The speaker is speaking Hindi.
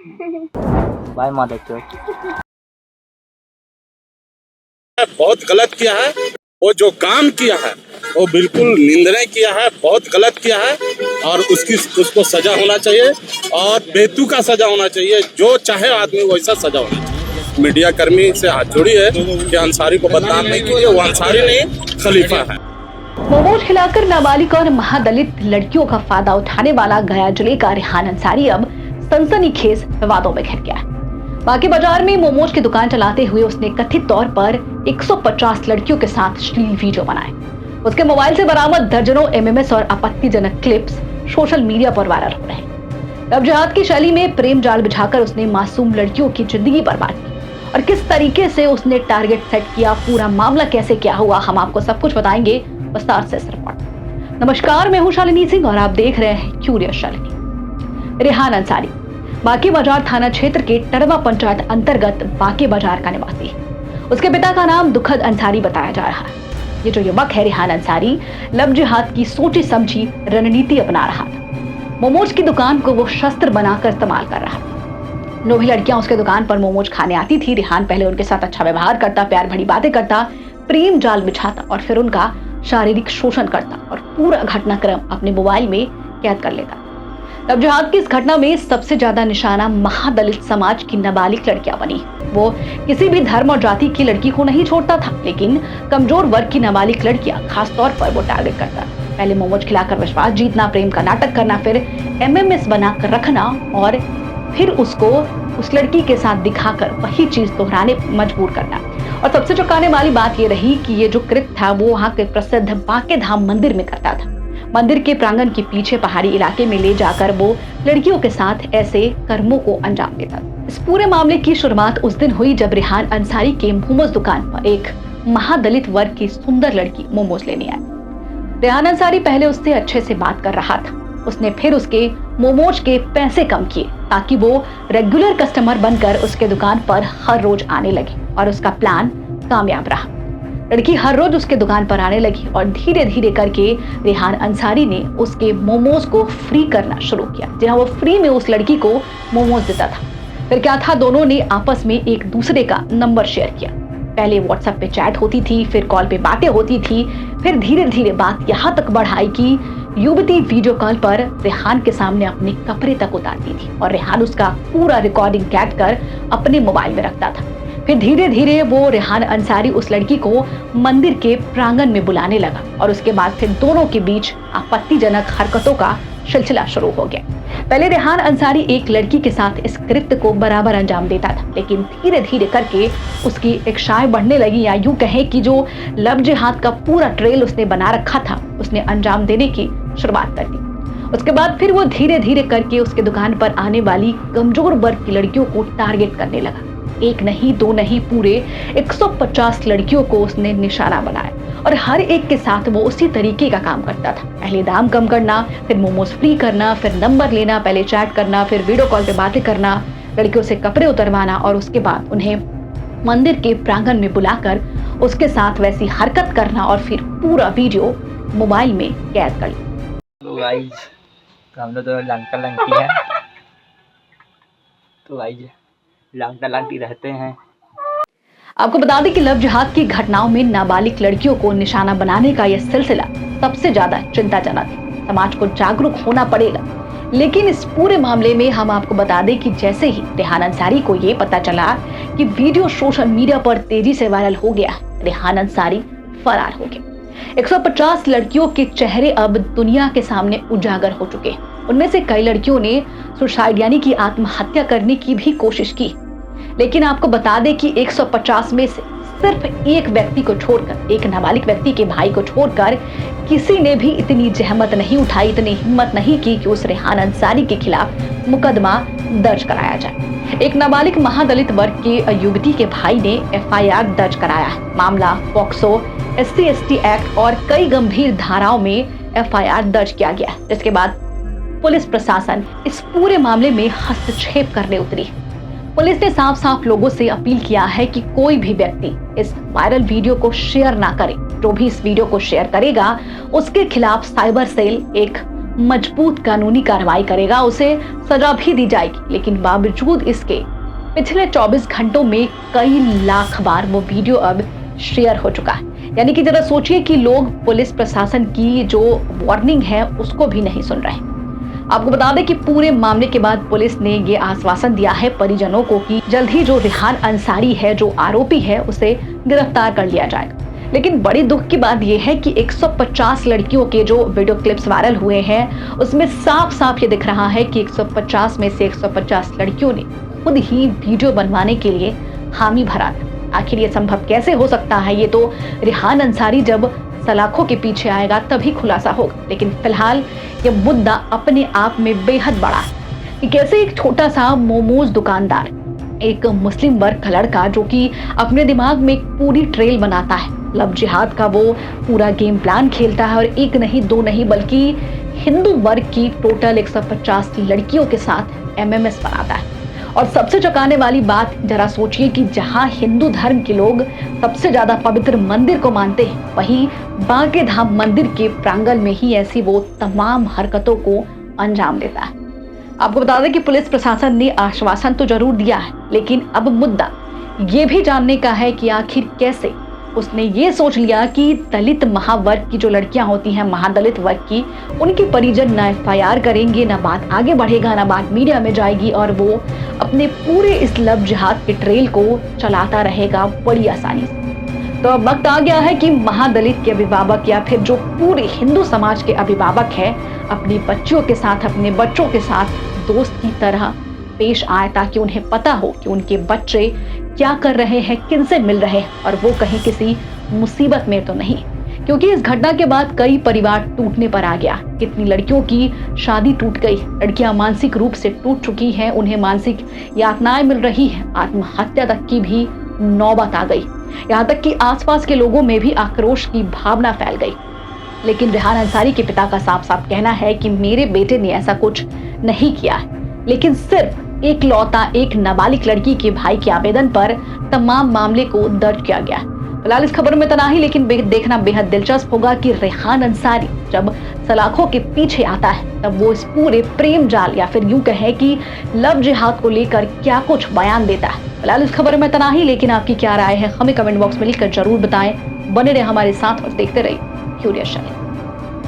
बाय माता चोर। बहुत गलत किया है। वो जो काम किया है वो बिल्कुल निंदनीय किया है, बहुत गलत किया है और उसको सजा होना चाहिए और बेतुका सजा होना चाहिए। जो चाहे आदमी वैसा सजा होना चाहिए। मीडिया कर्मी से हाथ जोड़ी है कि अंसारी को बदनाम नहीं कीजिए, वो अंसारी नहीं खलीफा है। मोमोज खिलाकर नाबालिग और महादलित लड़कियों का फायदा उठाने वाला गया जिले का रेहान अंसारी अब सनसनीखेज विवादों में घिर गया है। बाकी बाजार में मोमोज की दुकान चलाते हुए उसने कथित तौर पर 150 लड़कियों के साथ अश्लील वीडियो बनाए। उसके मोबाइल से बरामद दर्जनों एमएमएस और आपत्तिजनक क्लिप्स सोशल मीडिया पर वायरल हो रहे हैं। लब जिहाद की शैली में प्रेम जाल बिछाकर उसने मासूम लड़कियों की जिंदगी बर्बाद की और किस तरीके से उसने टारगेट सेट किया, पूरा मामला कैसे क्या हुआ, हम आपको सब कुछ बताएंगे विस्तार से इस रिपोर्ट। नमस्कार, मैं हूं शालिनी सिंह और आप देख रहे हैं क्यूरियस शालिनी। रेहान अंसारी बाकी बाजार थाना क्षेत्र के टड़वा पंचायत अंतर्गत बाकी बाजार का निवासी है। उसके पिता का नाम दुखद अंसारी बताया जा रहा है। ये जो युवक है रेहान अंसारी, लब जिहाद की सोची समझी रणनीति अपना रहा था। मोमोज की दुकान को वो शस्त्र बनाकर इस्तेमाल कर रहा था। जो भी लड़कियां उसके दुकान पर मोमोज खाने आती थी, रेहान पहले उनके साथ अच्छा व्यवहार करता, प्यार भरी बातें करता, प्रेम जाल बिछाता और फिर उनका शारीरिक शोषण करता और पूरा घटनाक्रम अपने मोबाइल में कैद कर लेता। लब जिहाद की इस घटना में सबसे ज्यादा निशाना महादलित समाज की नाबालिग लड़कियां बनी। वो किसी भी धर्म और जाति की लड़की को नहीं छोड़ता था, लेकिन कमजोर वर्ग की नाबालिग लड़कियां खास तौर पर वो टारगेट करता। पहले मोमोज खिलाकर विश्वास जीतना, प्रेम का नाटक करना, फिर एमएमएस बनाकर रखना और फिर उसको उस लड़की के साथ दिखाकर वही चीज दोहराने मजबूर करना। और सबसे चौंकाने वाली बात ये रही कि ये जो कृत्य था वो वहाँ के प्रसिद्ध बांके धाम मंदिर में करता था। मंदिर के प्रांगण के पीछे पहाड़ी इलाके में ले जाकर वो लड़कियों के साथ ऐसे कर्मों को अंजाम देता। इस पूरे मामले की शुरुआत उस दिन हुई जब रेहान अंसारी के मोमोज दुकान पर एक महादलित वर्ग की सुंदर लड़की मोमोज लेने आई। रेहान अंसारी पहले उससे अच्छे से बात कर रहा था। उसने फिर उसके मोमोज के पैसे कम किए ताकि वो रेगुलर कस्टमर बनकर उसके दुकान पर हर रोज आने लगे और उसका प्लान कामयाब रहा। लड़की हर रोज उसके दुकान पर आने लगी और धीरे धीरे करके रेहान अंसारी ने उसके मोमोज को फ्री करना शुरू किया। जहां वो फ्री में उस लड़की को मोमोज देता था। फिर क्या था, दोनों ने आपस में एक दूसरे का नंबर शेयर किया। पहले व्हाट्सएप पे चैट होती थी, फिर कॉल पे बातें होती थी, फिर धीरे धीरे बात यहाँ तक बढ़ाई कि युवती वीडियो कॉल पर रेहान के सामने अपने कपड़े तक उतारती थी और रेहान उसका पूरा रिकॉर्डिंग कैद कर अपने मोबाइल में रखता था। फिर धीरे धीरे वो रेहान अंसारी उस लड़की को मंदिर के प्रांगण में बुलाने लगा और उसके बाद फिर दोनों के बीच आपत्तिजनक हरकतों का सिलसिला शुरू हो गया। पहले रेहान अंसारी एक लड़की के साथ इस कृत्य को बराबर अंजाम देता था, लेकिन धीरे धीरे करके उसकी इच्छाएं बढ़ने लगी, या यूं कहें कि जो लब जिहाद का पूरा ट्रेल उसने बना रखा था उसने अंजाम देने की शुरुआत कर दी। उसके बाद फिर वो धीरे धीरे करके उसके दुकान पर आने वाली कमजोर वर्ग की लड़कियों को टारगेट करने लगा। एक नहीं, दो नहीं, पूरे 150 लड़कियों को उसने निशाना बनाया और हर एक के साथ वो उसी तरीके का काम करता था। पहले दाम कम करना, फिर मोमोज फ्री करना, फिर नंबर लेना, पहले चैट करना, फिर वीडियो कॉल पे बातें करना, लड़कियों से कपड़े उतरवाना और उसके बाद उन्हें मंदिर के प्रांगण में बुलाकर उसके साथ वैसी हरकत करना और फिर पूरा वीडियो मोबाइल में कैद कर लिया। तो गाइस, हम लोग तो लंका लंकी है, तो गाइस लंका लंकी रहते हैं। आपको बता दें कि लब जिहाद की घटनाओं में नाबालिग लड़कियों को निशाना बनाने का यह सिलसिला सबसे ज्यादा चिंताजनक है। समाज को जागरूक होना पड़ेगा। लेकिन इस पूरे मामले में हम आपको बता दें कि जैसे ही रेहान अंसारी को ये पता चला कि वीडियो सोशल मीडिया पर तेजी से वायरल हो गया, रेहान अंसारी फरार हो गया। 150 लड़कियों के चेहरे अब दुनिया के सामने उजागर हो चुके हैं। उनमें से कई लड़कियों ने सुसाइड यानी कि आत्महत्या करने की भी कोशिश की, लेकिन आपको बता दें कि 150 में से सिर्फ एक व्यक्ति को छोड़कर, एक नाबालिग व्यक्ति के भाई को छोड़कर किसी ने भी इतनी जहमत नहीं उठाई, इतनी हिम्मत नहीं की कि उस रेहान अंसारी के खिलाफ मुकदमा दर्ज कराया जाए। एक नाबालिग महादलित वर्ग के युवती के भाई ने एफआईआर दर्ज कराया है। मामला पॉक्सो, SC/ST एक्ट और कई गंभीर धाराओं में एफआईआर दर्ज किया गया, जिसके बाद पुलिस प्रशासन इस पूरे मामले में हस्तक्षेप करने उतरी। पुलिस ने साफ साफ लोगों से अपील किया है कि कोई भी व्यक्ति इस वायरल वीडियो को शेयर ना करे। जो भी इस वीडियो को शेयर करेगा उसके खिलाफ साइबर सेल एक मजबूत कानूनी कार्रवाई करेगा, उसे सजा भी दी जाएगी। लेकिन बावजूद इसके पिछले 24 घंटों में कई लाख बार वो वीडियो अब शेयर हो चुका है। यानी कि जरा सोचिए कि लोग पुलिस प्रशासन की जो वार्निंग है उसको भी नहीं सुन रहे। आपको बता दें कि पूरे मामले के बाद पुलिस ने ये आश्वासन दिया है परिजनों को कि जल्द ही जो रेहान अंसारी है, जो आरोपी है, उसे गिरफ्तार कर लिया जाएगा। लेकिन बड़ी दुख की बात यह है कि 150 लड़कियों के जो वीडियो क्लिप्स वायरल हुए हैं उसमें साफ साफ ये दिख रहा है कि 150 में से 150 लड़कियों ने खुद ही वीडियो बनवाने के लिए हामी भरा था। आखिर ये संभव कैसे हो सकता है? ये तो रेहान अंसारी जब सलाखों के पीछे आएगा तभी खुलासा होगा। लेकिन फिलहाल ये मुद्दा अपने आप में बेहद बड़ा है कि कैसे एक छोटा सा मोमोज दुकानदार, एक मुस्लिम वर्ग का लड़का जो कि अपने दिमाग में एक पूरी ट्रेल बनाता है, लव जिहाद का वो पूरा गेम प्लान खेलता है और एक नहीं दो नहीं बल्कि हिंदू वर्ग की टोटल 150 लड़कियों के साथ एमएमएस बनाता है। और सबसे चौंकाने वाली बात, जरा सोचिए कि जहां हिंदू धर्म के लोग सबसे ज्यादा पवित्र मंदिर को मानते हैं, वहीं बांके धाम मंदिर के प्रांगण में ही ऐसी वो तमाम हरकतों को अंजाम देता है। आपको बता दें कि पुलिस प्रशासन ने आश्वासन तो जरूर दिया है, लेकिन अब मुद्दा ये भी जानने का है कि आखिर कैसे उसने ये सोच लिया कि दलित महावर्ग की जो लड़कियां होती हैं, महादलित वर्ग की, उनके परिजन ना एफआईआर करेंगे, ना बात आगे बढ़ेगा, ना बात मीडिया में जाएगी और वो अपने पूरे इस लव जिहाद के ट्रेल को चलाता रहेगा बड़ी आसानी से। तो अब वक्त आ गया है कि महादलित के अभिभावक या फिर जो पूरे हिंदू समाज के अभिभावक है अपनी बच्चियों के साथ, अपने बच्चों के साथ दोस्त की तरह पेश आए, ताकि उन्हें पता हो कि उनके बच्चे क्या कर रहे हैं, किनसे मिल रहे हैं और वो कहीं किसी मुसीबत में तो नहीं। क्योंकि इस घटना के बाद कई परिवार टूटने पर आ गया। कितनी लड़कियों की शादी टूट गई, लड़कियां मानसिक रूप से टूट चुकी हैं, उन्हें मानसिक यातनाएं मिल रही हैं, आत्महत्या तक की भी नौबत आ गई। यहाँ तक कि आसपास के लोगों में भी आक्रोश की भावना फैल गई। लेकिन रेहान अंसारी के पिता का साफ साफ कहना है कि मेरे बेटे ने ऐसा कुछ नहीं किया है, लेकिन सिर्फ एक लौता एक नाबालिग लड़की के भाई के आवेदन पर तमाम मामले को दर्ज किया गया। फिलहाल इस खबर में इतना ही, लेकिन देखना बेहद दिलचस्प होगा कि रेहान अंसारी जब सलाखों के पीछे आता है तब वो इस पूरे प्रेम जाल या फिर यूं कहे कि लव जिहाद को लेकर क्या कुछ बयान देता है। फिलहाल इस खबर में इतना ही, लेकिन आपकी क्या राय है हमें कमेंट बॉक्स में लिखकर जरूर बताएं। बने रहे हमारे साथ और देखते रहिए क्यूरियस चैनल।